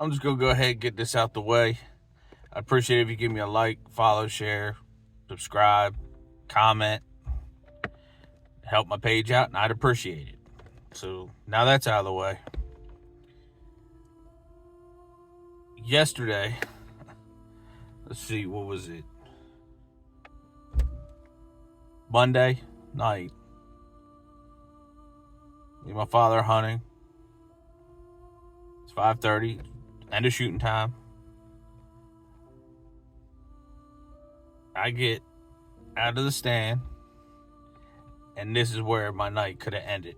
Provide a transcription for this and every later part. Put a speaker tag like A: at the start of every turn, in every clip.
A: I'm just going to go ahead and get this out the way. I appreciate it if you give me a like, follow, share, subscribe, comment. Help my page out, and I'd appreciate it. So now that's out of the way. Yesterday, let's see, what was it? Monday night. Me and my father hunting. It's 5:30, end of shooting time. I get out of the stand, and this is where my night could have ended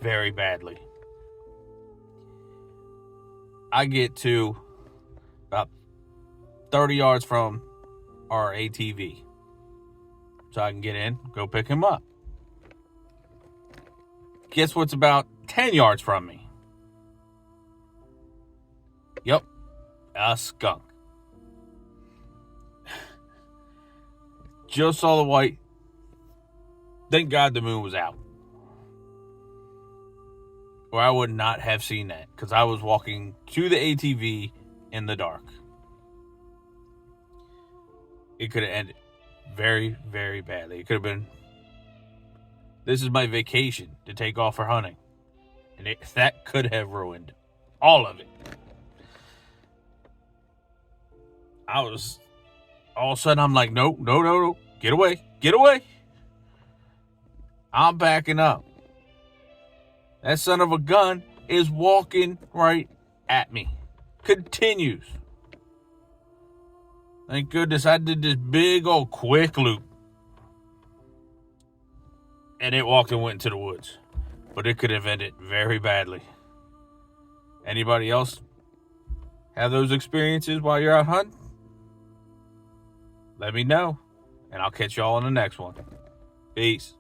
A: very badly. I get to about 30 yards from our ATV, so I can get in, go pick him up. Guess what's about 10 yards from me? Yep, a skunk. Just saw the white. Thank God the moon was out, or I would not have seen that, because I was walking to the ATV in the dark. It could have ended very, very badly. It could have been, this is my vacation to take off for hunting, and that could have ruined all of it. All of a sudden, I'm like, no, get away. I'm backing up. That son of a gun is walking right at me. Continues. Thank goodness I did this big old quick loop. And it walked and went into the woods. But it could have ended very badly. Anybody else have those experiences while you're out hunting? Let me know. And I'll catch y'all on the next one. Peace.